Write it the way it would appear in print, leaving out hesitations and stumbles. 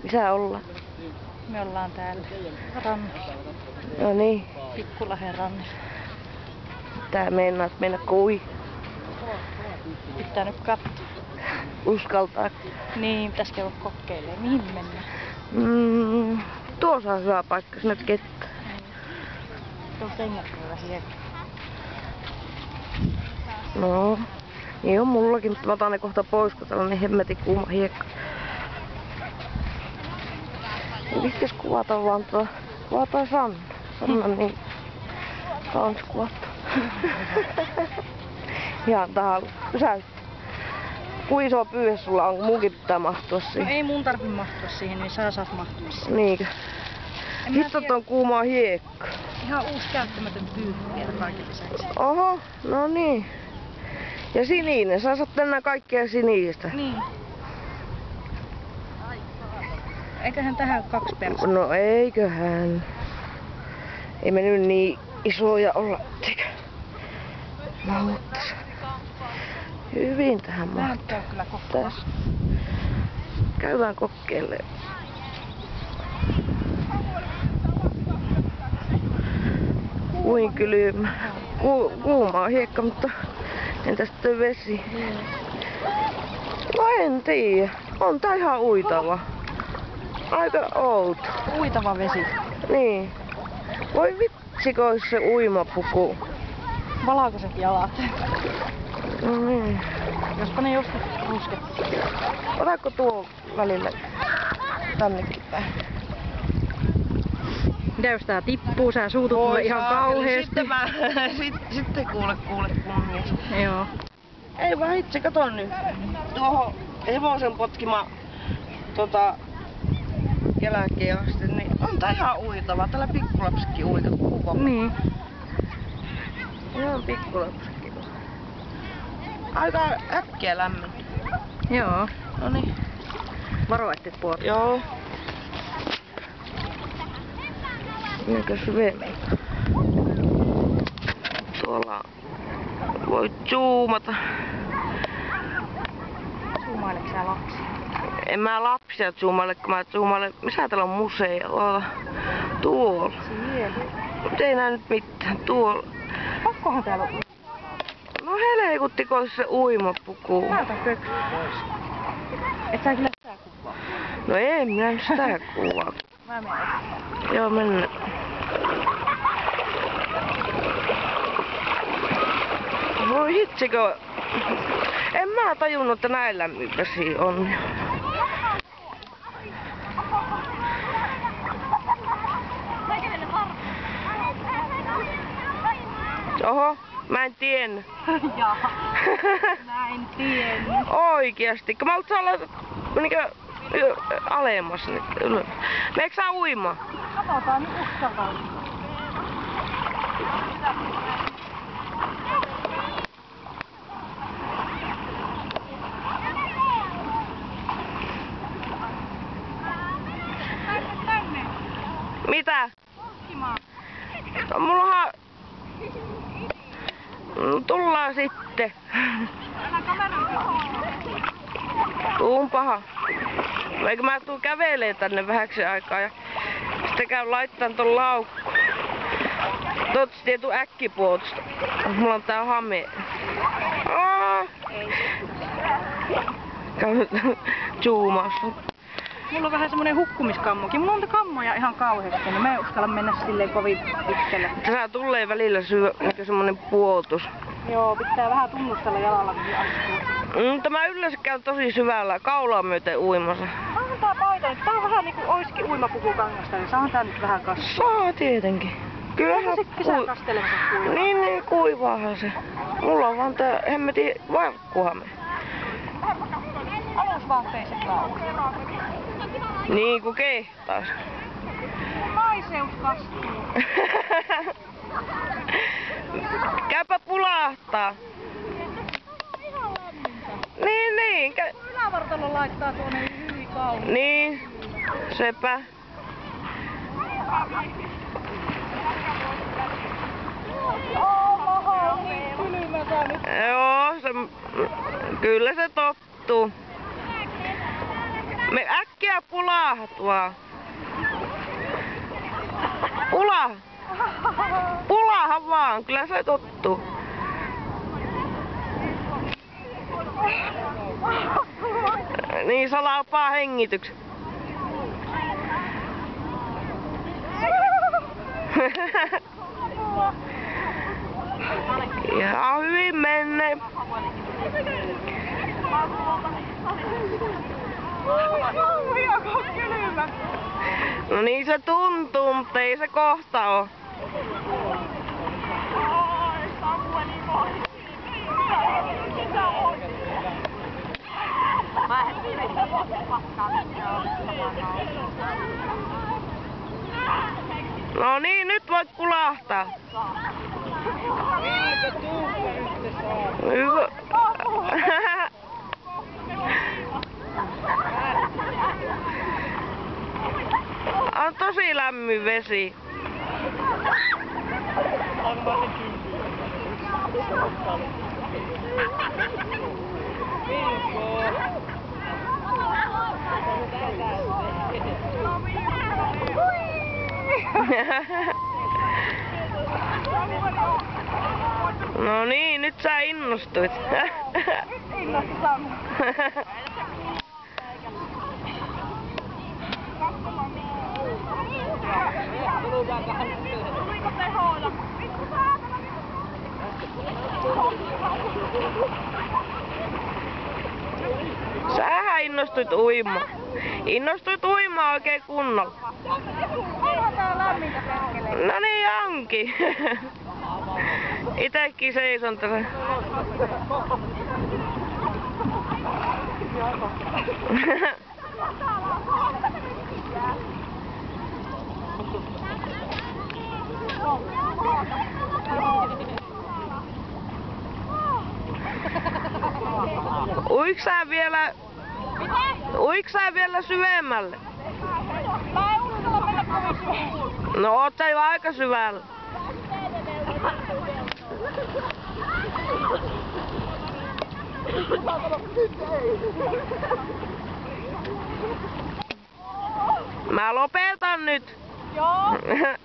Missä ollaan? Me ollaan täällä rannassa. No niin. Pikkulahden rannassa. Tää meinaat mennä kui. Pitää nyt katsoa. Uskaltaa. Niin, pitäis käydä kokeilemaan. Mihin mennään? Tuossa on hyvä paikka, sinne kettä. Tuo kengät kyllä hiekka. No, niin on mullakin, mutta mä otan ne kohta pois, kun täällä on niin hemmetin kuuma hiekka. Viskis kuvata vaan tuo, kuvataan Sanna. Sanna on niin kaunis kuvattu. Ihan tahalla. Pysäyttä. Kuin iso pyyhe sulla on, munkin pitää mahtua siihen. No ei mun tarvi mahtua siihen, niin sä saat mahtua siihen. Niinkö? Hittot on kuumaa hiekka. Ihan uusi käyttämätön pyyhe vielä kaiken lisäksi. Oho, no niin. Ja sininen, sä saat tänään kaikkea sinistä. Niin. Eiköhän tähän ole 2 persettä. No eiköhän. Ei me nyt niin isoja olla. Mahuttais. Hyvin tähän mahtuu. Kyllä kokeilemaan. Käydään kokeilemaan. Kuin kylmä. Kuumaa hiekka, mutta entä sitten vesi? No en tiedä. On tää ihan uitava. Aika outo. Uitava vesi. Niin. Voi vitsikö ois se uimapuku. Valkoiset jalat. No niin. Jospa ne joskus rusket. Otatko tuo välillä tännekin päin? Mitä jos tää tippuu, sä suutut mulle ihan kauheesti. Sitten kuule kunnias. Joo. Ei vaan itse, kato nyt. Tuohon hevosen potkima jälkeen asti, niin on tää ihan uitava. Täällä pikkulapsikin uitava. Niin. Ihan pikkulapsikin. Aika äkkiä lämmin. Joo. Noniin. Varo ettei puolta. Joo. Mikäs vielä? Tuolla voi zoomata. Zoomaileeko sä lapsia? En mä lapsia zoomaile, kun mä zoomailen. Missä täällä on museo? Tuolla. Siellä. Mut ei näy nyt mitään. Tuolla. Pakkohan täällä on. No helekuttiko se uimapuku? Näytä köksyt pois. Et sä kyllä sitä kuvaa. No ei minä sitä kuvaa. Mä menen. Joo, mennään. Voi hitsikö. En mä tajunnut, että näin lämmin vesi on. Oho, mä en tiennyt. Jaa, mä en tiennyt. Oikeasti, kun mä olet olla niinkö alemmas nyt ylös. Meneekö sä uimaan? Katsotaan nyt uskaltaa. Mitä? Tutkimaan. Mullahan... Tullaan sitten. Älä kameran Tuun paha. Eikö mä tuun kävelee tänne vähäksi aikaa ja sitten käyn laittaan ton laukku. Toivottavasti ei tuu äkkipuotosta. Mulla on tää hame. Käyn zoomassa. Mulla on vähän semmonen hukkumiskammokin. Mulla on kammoja ihan kauheasti, niin mä en uskalla mennä silleen kovin pitkälle. Tässä tulee välillä semmonen puotus. Joo, pitää vähän tunnustella jalalla, mihin astuu. Mä yleensä käyn tosi syvällä kaulaa myöten uimassa. Saahan tää paita nyt. Tää on vähän niinku oiskin uimapukukangasta, niin saahan tää nyt vähän kasvaa. Saa tietenkin. Kyllähän se kesän kastelemassa kuivaa. Niin kuivaahan se. Mulla on vaan tää hemmetin varkkuhame. Alusvaatteiset laukat. Niin kuin kehtais. Naiseus kastuu. Käypä pulahtaa. Ihan lämmintä. Niin. Ylävartalo laittaa tuonne hyvin kauan. Niin. Sepä. Maha on niin kylmätä nyt. Joo, kyllä se tottuu. Me äkkiä Äkkiä pulahat vaan. Pulaha! Pulaha vaan, kyllä se tottuu. Niin salapaa hengityksen. Ihan hyvin menee. No niin se tuntuu, mutta ei se kohta oo. No niin, nyt voit pulahtaa. Hyvä. On tosi lämmin vesi. No niin, nyt sä innostuit. Sähän innostuit uimaan. Innostuit uimaan oikein kunnolla. No niin onkin. Itekin seison tässä. Uiks sä vielä syvemmälle? No oot sä jo aika syvällä. Mä lopetan nyt. Joo.